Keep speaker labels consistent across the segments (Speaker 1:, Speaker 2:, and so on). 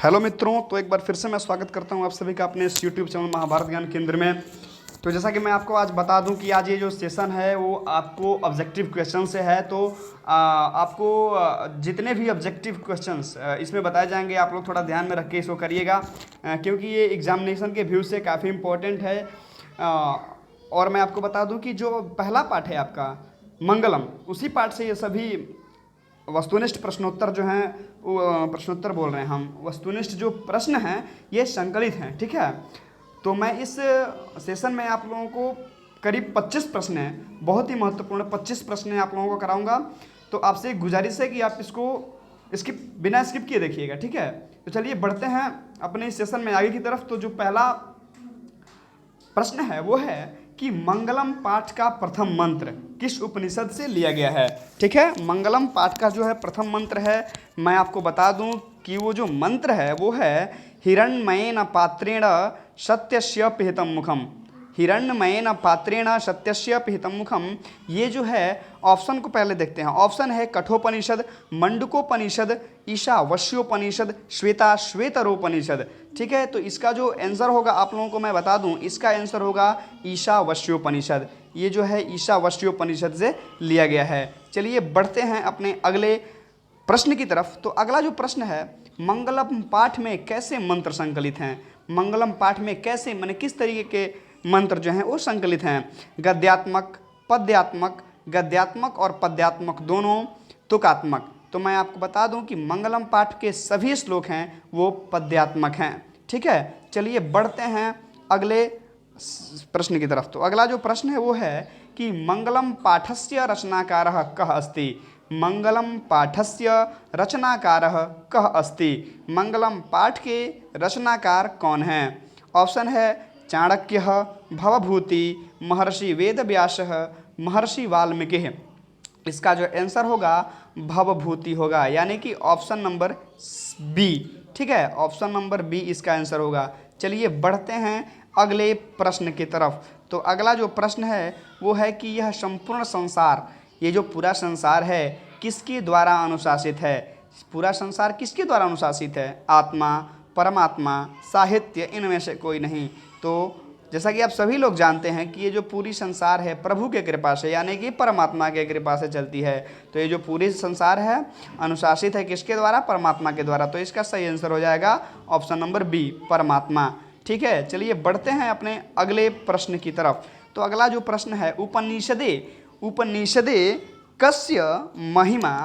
Speaker 1: Hello मित्रों, तो एक बार फिर से मैं स्वागत करता हूं आप सभी का अपने इस यूट्यूब चैनल महाभारत ज्ञान केंद्र में। तो जैसा कि मैं आपको आज बता दूं कि आज ये जो सेशन है वो आपको ऑब्जेक्टिव क्वेश्चन से है। तो आपको जितने भी ऑब्जेक्टिव क्वेश्चंस इसमें बताए जाएंगे आप लोग थोड़ा ध्यान में रख के इसको करिएगा, क्योंकि ये एग्जामिनेशन के व्यू से काफ़ी इम्पोर्टेंट है। और मैं आपको बता दूं कि जो पहला पार्ट है आपका मंगलम, उसी पार्ट से ये सभी वस्तुनिष्ठ प्रश्नोत्तर जो हैं, प्रश्नोत्तर बोल रहे हैं हम, वस्तुनिष्ठ जो प्रश्न हैं ये संकलित हैं। ठीक है, तो मैं इस सेशन में आप लोगों को करीब 25 प्रश्न हैं, बहुत ही महत्वपूर्ण 25 प्रश्न आप लोगों को कराऊंगा। तो आपसे एक गुजारिश है कि आप इसको बिना स्किप किए देखिएगा। ठीक है, तो चलिए बढ़ते हैं अपने इस सेशन में आगे की तरफ। तो जो पहला प्रश्न है वो है कि मंगलम पाठ का प्रथम मंत्र किस उपनिषद से लिया गया है। ठीक है, मंगलम पाठ का जो है प्रथम मंत्र है, मैं आपको बता दूं कि वो जो मंत्र है वो है हिरण्मयेन पात्रेण सत्यस्य पिहितम मुखम। हिरण्मयेन पात्रेण सत्यस्य पिहितम मुखम, ये जो है ऑप्शन को पहले देखते हैं। ऑप्शन है कठोपनिषद, मंडूकोपनिषद, ईशावास्योपनिषद, श्वेताश्वेतरोपनिषद। ठीक है, तो इसका जो आंसर होगा आप लोगों को मैं बता दूं, इसका आंसर होगा ईशावास्योपनिषद। ये जो है ईशावास्योपनिषद से लिया गया है। चलिए बढ़ते हैं अपने अगले प्रश्न की तरफ। तो अगला जो प्रश्न है, मंगलम पाठ में कैसे मंत्र संकलित हैं। मंगलम पाठ में कैसे, माने किस तरीके के मंत्र जो हैं वो संकलित हैं। गद्यात्मक, पद्यात्मक, गद्यात्मक और पद्यात्मक दोनों, तुकात्मक। तो मैं आपको बता दूं कि मंगलम पाठ के सभी श्लोक हैं वो पद्यात्मक हैं। ठीक है, चलिए बढ़ते हैं अगले प्रश्न की तरफ। तो अगला जो प्रश्न है वो है कि मंगलम पाठस्य रचनाकारः कः अस्ति। मंगलम पाठस्य रचनाकारः कः अस्ति। मंगलम पाठ के रचनाकार कौन हैं। ऑप्शन है चाणक्यः, भवभूति, महर्षि वेदव्यासः, महर्षि वाल्मीकि। इसका जो आंसर होगा भवभूति होगा, यानी कि ऑप्शन नंबर बी। ठीक है, ऑप्शन नंबर बी इसका आंसर होगा। चलिए बढ़ते हैं अगले प्रश्न की तरफ। तो अगला जो प्रश्न है वो है कि यह संपूर्ण संसार, ये जो पूरा संसार है किसके द्वारा अनुशासित है। पूरा संसार किसके द्वारा अनुशासित है। आत्मा, परमात्मा, साहित्य, इनमें से कोई नहीं। तो जैसा कि आप सभी लोग जानते हैं कि ये जो पूरी संसार है प्रभु के कृपा से, यानी कि परमात्मा के कृपा से चलती है। तो ये जो पूरी संसार है अनुशासित है किसके द्वारा, परमात्मा के द्वारा। तो इसका सही आंसर हो जाएगा ऑप्शन नंबर बी, परमात्मा। ठीक है, चलिए बढ़ते हैं अपने अगले प्रश्न की तरफ। तो अगला जो प्रश्न है, उपनिषदे उपनिषदे कस्य महिमा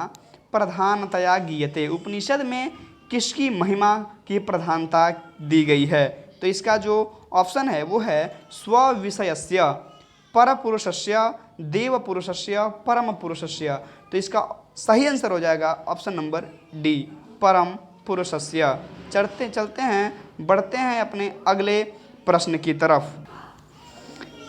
Speaker 1: प्रधानतया गीयते। उपनिषद में किसकी महिमा की प्रधानता दी गई है। तो इसका जो ऑप्शन है वो है स्वविषयस्य, परपुरुषस्य, देवपुरुषस्य, परम पुरुषस्य। तो इसका सही आंसर हो जाएगा ऑप्शन नंबर डी, परम पुरुषस्य। चलते हैं, बढ़ते हैं अपने अगले प्रश्न की तरफ।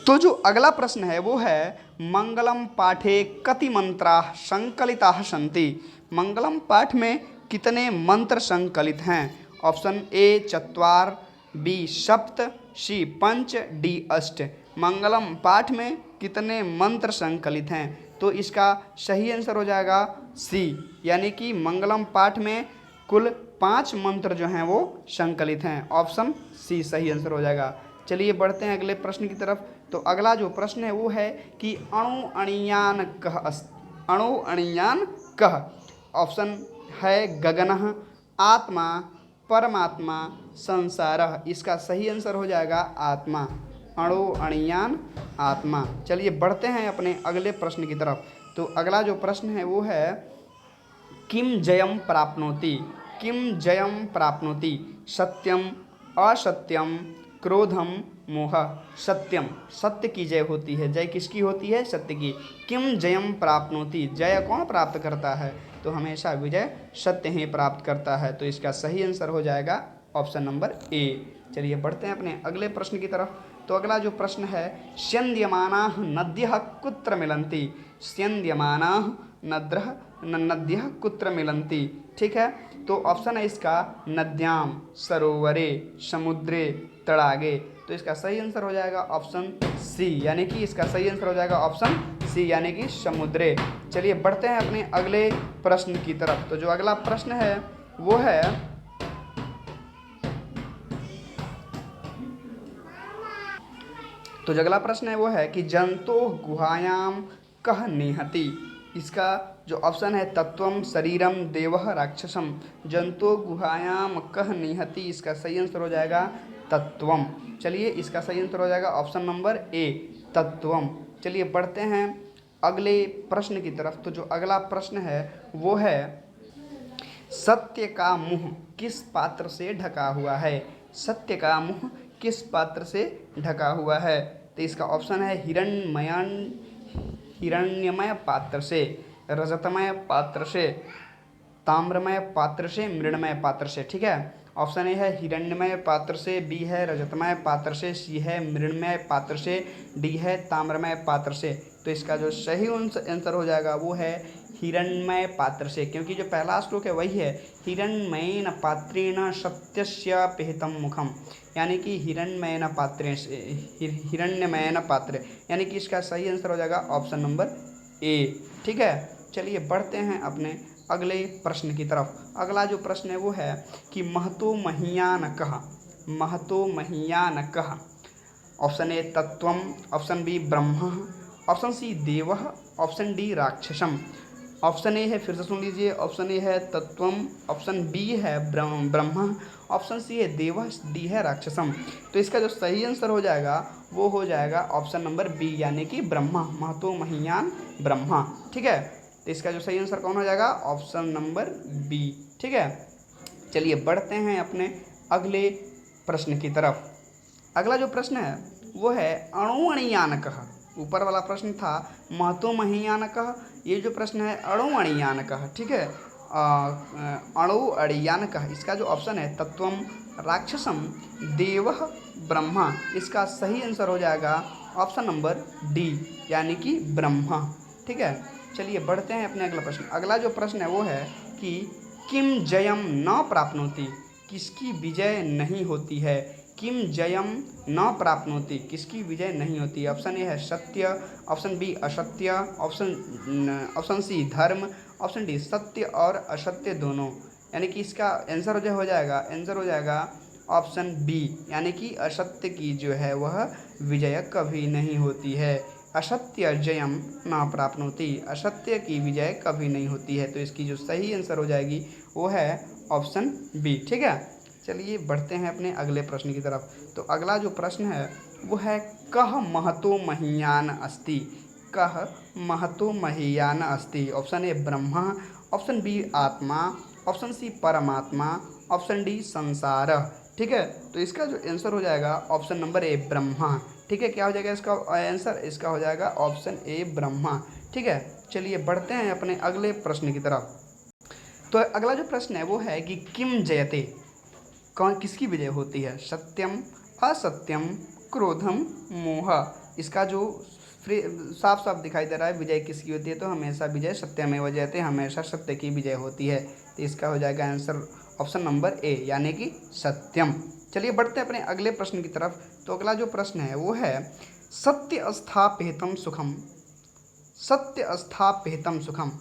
Speaker 1: तो जो अगला प्रश्न है वो है मंगलम पाठे कति मंत्राः संकलिताः सन्ति। मंगलम पाठ में कितने मंत्र संकलित हैं। ऑप्शन ए चत्वार, बी सप्त, सी पंच, डी अष्ट। मंगलम पाठ में कितने मंत्र संकलित हैं। तो इसका सही आंसर हो जाएगा सी, यानी कि मंगलम पाठ में कुल 5 मंत्र जो हैं वो संकलित हैं। ऑप्शन सी सही आंसर हो जाएगा। चलिए बढ़ते हैं अगले प्रश्न की तरफ। तो अगला जो प्रश्न है वो है कि अणु अणियान कः अणु अणियान कः। ऑप्शन है गगनः, आत्मा, परमात्मा, संसारः। इसका सही आंसर हो जाएगा आत्मा, अणु अणियान आत्मा। चलिए बढ़ते हैं अपने अगले प्रश्न की तरफ। तो अगला जो प्रश्न है वो है किम जयम प्राप्नोति। किम जयम प्राप्नोति। सत्यम, असत्यम, क्रोधम, मोह। सत्यम, सत्य की जय होती है। जय किसकी होती है, सत्य की। किम जयम प्राप्नोति, जय कौन प्राप्त करता है। तो हमेशा विजय सत्य ही प्राप्त करता है। तो इसका सही आंसर हो जाएगा ऑप्शन नंबर ए। चलिए बढ़ते हैं अपने अगले प्रश्न की तरफ। तो अगला जो प्रश्न है स्यन्द्यमानाः नद्यः कुत्र मिलन्ति। स्यन्द्यमानाः नद्यः कुत्र मिलन्ति। ठीक है, तो ऑप्शन है इसका नद्याम, सरोवरे, समुद्रे, तड़ागे। तो इसका सही आंसर हो जाएगा ऑप्शन सी, यानी कि इसका सही आंसर हो जाएगा ऑप्शन सी, यानी कि समुद्रे। चलिए बढ़ते हैं अपने अगले प्रश्न की तरफ। तो जो अगला प्रश्न है वो है तो जो अगला प्रश्न है वो है कि जंतो गुहायाम कह निहति। इसका जो ऑप्शन है तत्वम शरीरम देवः राक्षसम। जंतो गुहायाम कह निहति, इसका सही आंसर हो जाएगा तत्वम। चलिए इसका सही आंसर हो जाएगा ऑप्शन नंबर ए, तत्वम। चलिए बढ़ते हैं अगले प्रश्न की तरफ। तो जो अगला प्रश्न है वो है सत्य का मुंह किस पात्र से ढका हुआ है। सत्य का मुंह किस पात्र से ढका हुआ है। तो इसका ऑप्शन है हिरण्यमय पात्र से, रजतमय पात्र से, ताम्रमय पात्र से, मृणमय पात्र से। ठीक है, ऑप्शन ए है हिरण्यमय पात्र से, बी है रजतमय पात्र से, सी है मृणमय पात्र से, डी है ताम्रमय पात्र से। तो इसका जो सही आंसर हो जाएगा वो है हिरण्यमय पात्र से, क्योंकि जो पहला श्लोक है वही है हिरण्मयेन पात्रेण सत्यस्य पिहितं मुखम, यानी कि हिरण्मयेन पात्रे से, हिरण्यमयेन पात्र, यानी कि इसका सही आंसर हो जाएगा ऑप्शन नंबर ए। ठीक है, चलिए बढ़ते हैं अपने अगले प्रश्न की तरफ। अगला जो प्रश्न है वो है कि महतो महीयान कः। महतो महीयान कः। ऑप्शन ए तत्वम, ऑप्शन बी ब्रह्म, ऑप्शन सी देवः, ऑप्शन डी राक्षसम। ऑप्शन ए है, फिर से सुन लीजिए, ऑप्शन ए है तत्वम, ऑप्शन बी है ब्रह्म, ऑप्शन सी है देवः, डी है राक्षसम। तो इसका जो सही आंसर हो जाएगा वो हो जाएगा ऑप्शन नंबर बी, यानी कि ब्रह्मा। महतो महीयान ब्रह्मा। ठीक है, तो इसका जो सही आंसर कौन हो जाएगा, ऑप्शन नंबर बी। ठीक है, चलिए बढ़ते हैं अपने अगले प्रश्न की तरफ। अगला जो प्रश्न है वो है अणुअणियानकः। ऊपर वाला प्रश्न था महतो महीयानकः, ये जो प्रश्न है अणुअणियानकः। ठीक है, अणुअणियानकः। इसका जो ऑप्शन है तत्वम, राक्षसम, देवः, ब्रह्मा। इसका सही आंसर हो जाएगा ऑप्शन नंबर डी, यानी कि ब्रह्मा। ठीक है, चलिए बढ़ते हैं अपने अगला प्रश्न। अगला जो प्रश्न है वो है कि किम जयम न प्राप्नोति, किसकी विजय नहीं होती है। किम जयम न प्राप्नोति, किसकी विजय नहीं होती। ऑप्शन ए है सत्य, ऑप्शन बी असत्य, ऑप्शन सी धर्म, ऑप्शन डी सत्य और असत्य दोनों। यानी कि इसका आंसर हो जाएगा ऑप्शन बी, यानी कि असत्य की जो है वह विजय कभी नहीं होती है। असत्य जयम न प्राप्नोति, असत्य की विजय कभी नहीं होती है। तो इसकी जो सही आंसर हो जाएगी वो है ऑप्शन बी। ठीक है, चलिए बढ़ते हैं अपने अगले प्रश्न की तरफ। तो अगला जो प्रश्न है वो है कः महतो महीयान अस्ति। कः महतो महीयान अस्ति। Option A Brahma, option B आत्मा, ऑप्शन सी परमात्मा, ऑप्शन डी संसार। ठीक है, तो इसका जो आंसर हो जाएगा ऑप्शन नंबर ए ब्रह्मा। ठीक है, क्या हो जाएगा इसका आंसर, इसका हो जाएगा ऑप्शन ए ब्रह्मा। ठीक है, चलिए बढ़ते हैं अपने अगले प्रश्न की तरफ। तो अगला जो प्रश्न है वो है कि किम जयते, कौन किसकी विजय होती है। सत्यम, असत्यम, क्रोधम, मोह। इसका जो साफ साफ दिखाई दे रहा है विजय किसकी होती है, तो हमेशा विजय सत्यमेव जयते, हमेशा सत्य की विजय होती है। तो इसका हो जाएगा आंसर ऑप्शन नंबर ए, यानी कि सत्यम। चलिए बढ़ते हैं अपने अगले प्रश्न की तरफ। तो अगला जो प्रश्न है वो है सत्य स्थापितम सुखम। सत्य स्थापितम सुखम,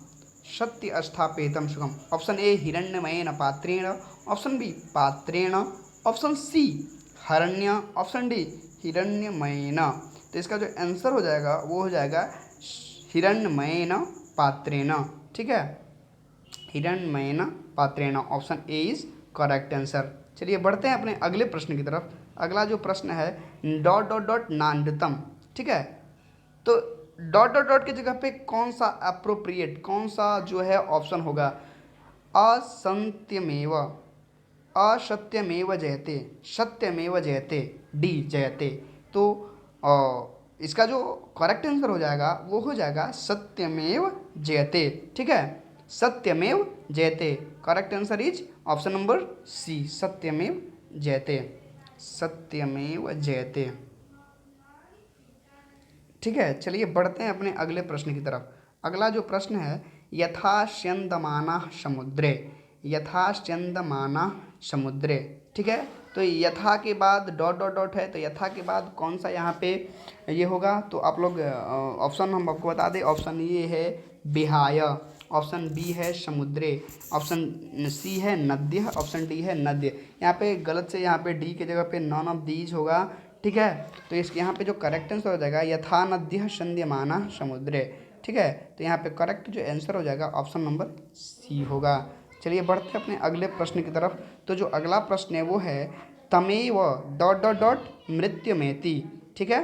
Speaker 1: सत्य स्थापितम सुखम। ऑप्शन ए हिरण्यमयेन पात्रेण, ऑप्शन बी पात्रेण, ऑप्शन सी हरण्य, ऑप्शन डी हिरण्यमयेन। तो इसका जो आंसर हो जाएगा वो हो जाएगा हिरण्यमयेन पात्रेण। ठीक है, हिरण्यमयेन पात्रेण, option A is correct answer. चलिए बढ़ते हैं अपने अगले प्रश्न की तरफ। अगला जो प्रश्न है डॉट डॉट डॉट नान्यतम। ठीक है, तो डॉट डॉट डॉट की जगह पे कौन सा अप्रोप्रिएट, कौन सा जो है ऑप्शन होगा। असत्यमेव, असत्यमेव जयते, सत्यमेव जयते, डी जयते। तो इसका जो करेक्ट आंसर हो जाएगा वो हो जाएगा सत्यमेव जयते। ठीक है, सत्यमेव जयते, correct answer is option number C, सत्यमेव जयते, सत्यमेव जयते। ठीक है, चलिए बढ़ते हैं अपने अगले प्रश्न की तरफ। अगला जो प्रश्न है यथा स्यन्दमानः समुद्रे, यथा स्यन्दमानः समुद्रे। ठीक है, तो यथा के बाद डॉट डॉट डॉट है, तो यथा के बाद कौन सा यहाँ पे ये होगा, तो आप लोग ऑप्शन हम आपको बता दें। ऑप्शन ए है विहाय, ऑप्शन बी है समुद्रे, ऑप्शन सी है नद्य, ऑप्शन डी है नद्य। यहाँ पे गलत से यहाँ पे डी की जगह पे नॉन ऑफ दीज होगा। ठीक है। तो इसके यहाँ पे जो करेक्ट आंसर हो जाएगा यथा नद्यः संध्यमाना समुद्रे। ठीक है, तो यहाँ पे करेक्ट जो आंसर हो जाएगा ऑप्शन नंबर सी होगा। चलिए बढ़ते हैं अपने अगले प्रश्न की तरफ। तो जो अगला प्रश्न है वो है तमेव डॉट डॉट डॉट मृत्युमेति। ठीक है,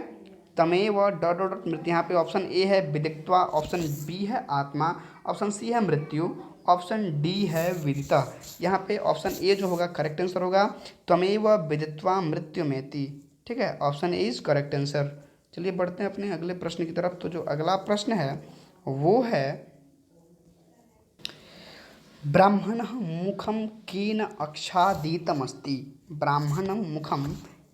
Speaker 1: तमेव डॉट डॉट डॉट मृत्यु। यहाँ पे ऑप्शन ए है विदित्वा, ऑप्शन बी है आत्मा, ऑप्शन सी है मृत्यु, ऑप्शन डी है विदिता। यहाँ पे ऑप्शन ए जो होगा करेक्ट आंसर होगा, त्वमेव विदित्वा मृत्युमेति। ठीक है, option A is correct answer. चलिए बढ़ते हैं अपने अगले प्रश्न की तरफ। तो जो अगला प्रश्न है वो है ब्राह्मणः मुखं केन आच्छादितमस्ति। ब्राह्मणं मुखं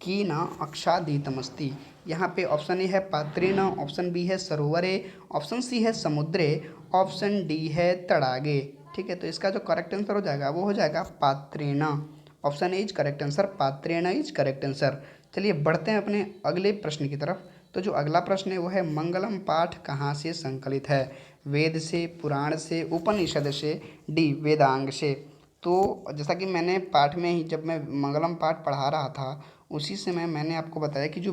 Speaker 1: केन आच्छादितमस्ति। यहाँ पे ऑप्शन ए है पात्रेण, ऑप्शन बी है सरोवरे, ऑप्शन सी है समुद्रे, ऑप्शन डी है तड़ागे। ठीक है, तो इसका जो करेक्ट आंसर हो जाएगा वो हो जाएगा पात्रेण। Option A is correct answer, पात्रेण इज करेक्ट आंसर। चलिए बढ़ते हैं अपने अगले प्रश्न की तरफ। तो जो अगला प्रश्न है वो है मंगलम पाठ कहाँ से संकलित है। वेद से, पुराण से, उपनिषद से, डी वेदांग से। तो जैसा कि मैंने पाठ में ही जब मैं मंगलम पाठ पढ़ा रहा था उसी समय मैंने आपको बताया कि जो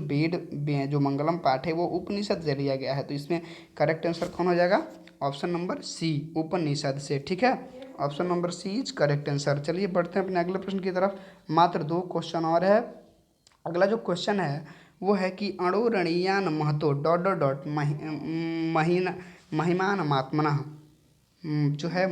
Speaker 1: जो मंगलम पाठ है वो उपनिषद से लिया गया है। तो इसमें करेक्ट आंसर कौन हो जाएगा, ऑप्शन नंबर सी उपनिषद से। ठीक है, option number C is correct answer. चलिए बढ़ते हैं अपने अगले प्रश्न की तरफ। मात्र 2 क्वेश्चन और है। अगला जो क्वेश्चन है वो है कि अणुरणीयान महतो डॉट डॉट डॉट महीन महिमान मात्मनः जो है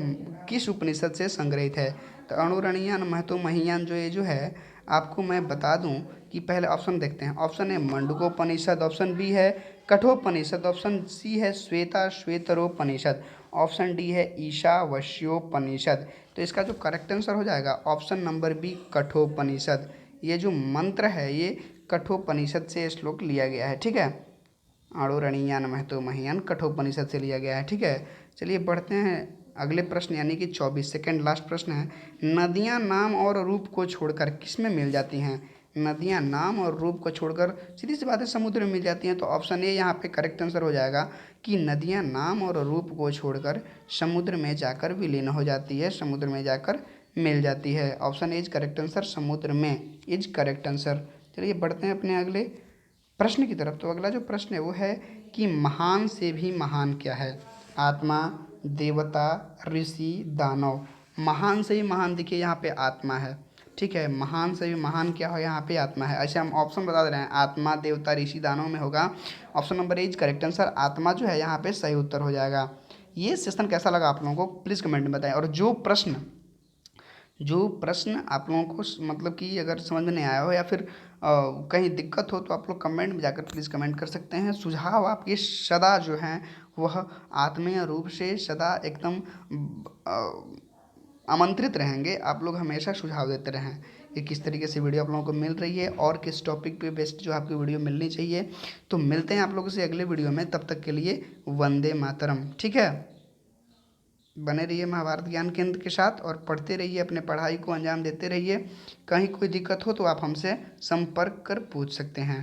Speaker 1: किस उपनिषद से संग्रहित है। तो अणुरणीयान महतो महियान जो ये जो है आपको मैं बता दूं कि पहले ऑप्शन देखते हैं। ऑप्शन ए मंडूकोपनिषद, ऑप्शन बी है कठोपनिषद, ऑप्शन सी है श्वेता श्वेतरोपनिषद, ऑप्शन डी है ईशावास्योपनिषद। तो इसका जो करेक्ट आंसर हो जाएगा ऑप्शन नंबर बी कठोपनिषद। ये जो मंत्र है ये कठोपनिषद से श्लोक लिया गया है। ठीक है, आड़ोरणीयान महतो महियान कठोपनिषद से लिया गया है। ठीक है, चलिए बढ़ते हैं अगले प्रश्न यानी कि 24 सेकेंड लास्ट प्रश्न है। नदियाँ नाम और रूप को छोड़कर किस में मिल जाती हैं। नदियाँ नाम और रूप को छोड़कर सीधी सी बात है समुद्र में मिल जाती हैं। तो ऑप्शन ए यहाँ पे करेक्ट आंसर हो जाएगा कि नदियाँ नाम और रूप को छोड़कर समुद्र में जाकर विलीन हो जाती है, समुद्र में जाकर मिल जाती है। Option A is correct answer, समुद्र में इज करेक्ट आंसर। चलिए बढ़ते हैं अपने अगले प्रश्न की तरफ। तो अगला जो प्रश्न है वो है कि महान से भी महान क्या है। आत्मा, देवता, ऋषि, दानव। महान से भी महान देखिए यहाँ पे आत्मा है। ठीक है, महान से भी महान क्या हो यहाँ पे आत्मा है। ऐसे हम ऑप्शन बता दे रहे हैं, आत्मा, देवता, ऋषि, दानव में होगा option number A is correct answer. आत्मा जो है यहाँ पे सही उत्तर हो जाएगा। ये सेशन कैसा लगा आप लोगों को प्लीज़ कमेंट में बताएं। और जो प्रश्न आप लोगों को मतलब कि अगर समझ में नहीं आया हो या फिर कहीं दिक्कत हो तो आप लोग कमेंट में जाकर प्लीज़ कमेंट कर सकते हैं। सुझाव आपके सदा जो हैं वह आत्मीय रूप से सदा एकदम आमंत्रित रहेंगे। आप लोग हमेशा सुझाव देते रहें कि किस तरीके से वीडियो आप लोगों को मिल रही है और किस टॉपिक पे बेस्ट जो आपकी वीडियो मिलनी चाहिए। तो मिलते हैं आप लोगों से अगले वीडियो में, तब तक के लिए वंदे मातरम। ठीक है, बने रहिए महाभारत ज्ञान केंद्र के साथ और पढ़ते रहिए, अपने पढ़ाई को अंजाम देते रहिए। कहीं कोई दिक्कत हो तो आप हमसे संपर्क कर पूछ सकते हैं।